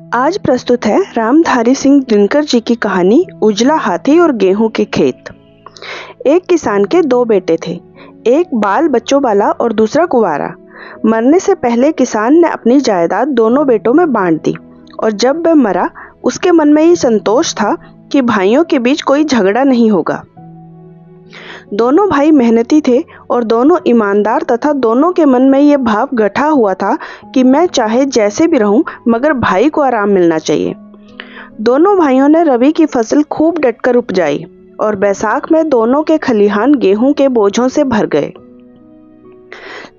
आज प्रस्तुत है रामधारी सिंह दिनकर जी की कहानी उजला हाथी और गेहूं के खेत। एक किसान के दो बेटे थे, एक बाल बच्चों वाला और दूसरा कुंवारा। मरने से पहले किसान ने अपनी जायदाद दोनों बेटों में बांट दी और जब वह मरा उसके मन में ये संतोष था कि भाइयों के बीच कोई झगड़ा नहीं होगा। दोनों भाई मेहनती थे और दोनों ईमानदार तथा दोनों के मन में ये भाव गठा हुआ था कि मैं चाहे जैसे भी रहूं मगर भाई को आराम मिलना चाहिए। दोनों भाइयों ने रबी की फसल खूब डटकर उपजाई और बैसाख में दोनों के खलिहान गेहूं के बोझों से भर गए।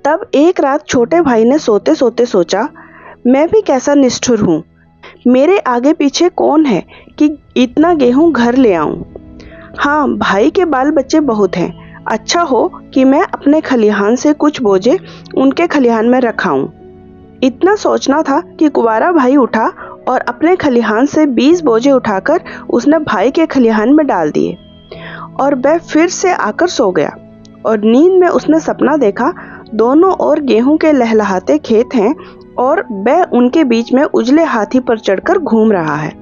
तब एक रात छोटे भाई ने सोते सोते सोचा, मैं भी कैसा निष्ठुर हूँ, मेरे आगे पीछे कौन है कि इतना गेहूं घर ले आऊं। हाँ, भाई के बाल बच्चे बहुत हैं, अच्छा हो कि मैं अपने खलिहान से कुछ बोझे उनके खलिहान में रखाऊं। इतना सोचना था कि कुंवारा भाई उठा और अपने खलिहान से 20 बोझे उठाकर उसने भाई के खलिहान में डाल दिए और वह फिर से आकर सो गया। और नींद में उसने सपना देखा, दोनों ओर गेहूं के लहलहाते खेत हैं और वह उनके बीच में उजले हाथी पर चढ़कर घूम रहा है।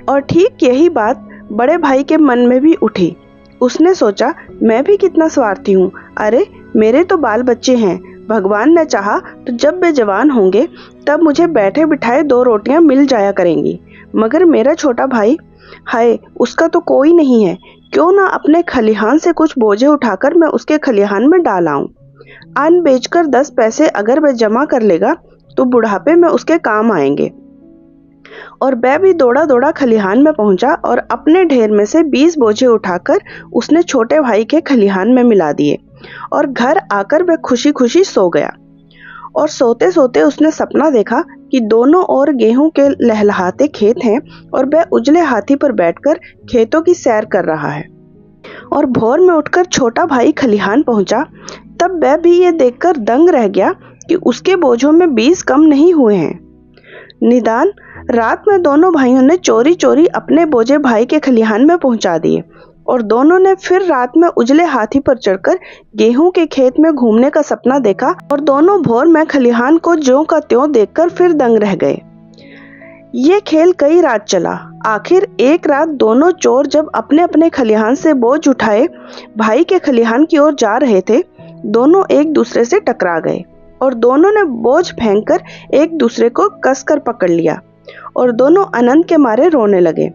और ठीक यही बात बड़े भाई के मन में भी उठी। उसने सोचा, मैं भी कितना स्वार्थी हूँ, अरे मेरे तो बाल बच्चे हैं, भगवान ने चाहा तो जब वे जवान होंगे तब मुझे बैठे बिठाए 2 रोटियां मिल जाया करेंगी, मगर मेरा छोटा भाई, हाय उसका तो कोई नहीं है, क्यों ना अपने खलिहान से कुछ बोझे उठाकर मैं उसके खलिहान में डाल आऊं। अन्न बेचकर 10 पैसे अगर वह जमा कर लेगा तो बुढ़ापे में उसके काम आएंगे। और वह भी दौड़ा दौड़ा खलिहान में पहुंचा और अपने ढेर में से 20 बोझे उठाकर उसने छोटे भाई के खलिहान में मिला दिए और घर आकर वह खुशी खुशी सो गया। और सोते सोते उसने सपना देखा कि दोनों ओर गेहूं के लहलहाते खेत हैं और वह उजले हाथी पर बैठकर खेतों की सैर कर रहा है। और भोर में उठकर छोटा भाई खलिहान पहुंचा, तब वह भी ये देखकर दंग रह गया कि उसके बोझों में 20 कम नहीं हुए हैं। निदान रात में दोनों भाइयों ने चोरी चोरी अपने बोझे भाई के खलिहान में पहुंचा दिए और दोनों ने फिर रात में उजले हाथी पर चढ़कर गेहूं के खेत में घूमने का सपना देखा और दोनों भोर में खलिहान को ज्यों का त्यों देखकर फिर दंग रह गए। ये खेल कई रात चला। आखिर एक रात दोनों चोर जब अपने अपने खलिहान से बोझ उठाए भाई के खलिहान की ओर जा रहे थे, दोनों एक दूसरे से टकरा गए और दोनों ने बोझ फेंककर एक दूसरे को कसकर पकड़ लिया और दोनों आनंद के मारे रोने लगे।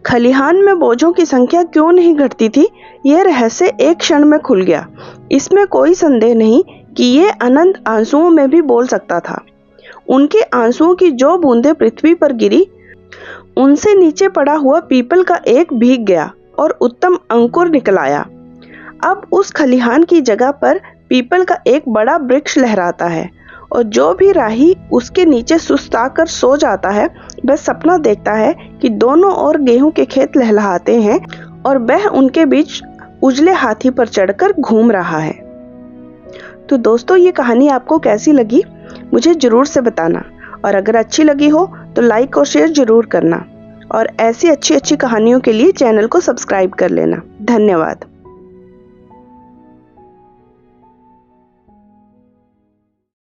खलिहान में बोझों की संख्या क्यों नहीं घटती थी, यह रहस्य एक क्षण में खुल गया। इसमें कोई संदेह नहीं कि ये आनंद आंसुओं में भी बोल सकता था। उनके आंसुओं की जो बूंदें पृथ्वी पर गिरी, उनसे नीचे पड़ा हुआ पीपल का एक भीग गया और उत्तम अंकुर निकल आया। अब उस खलिहान की जगह पर पीपल का एक बड़ा वृक्ष लहराता है और जो भी राही उसके नीचे सुस्ताकर सो जाता है वह सपना देखता है कि दोनों ओर गेहूं के खेत लहलहाते हैं और वह उनके बीच उजले हाथी पर चढ़कर घूम रहा है। तो दोस्तों, ये कहानी आपको कैसी लगी मुझे जरूर से बताना, और अगर अच्छी लगी हो तो लाइक और शेयर जरूर करना, और ऐसी अच्छी अच्छी कहानियों के लिए चैनल को सब्सक्राइब कर लेना। धन्यवाद।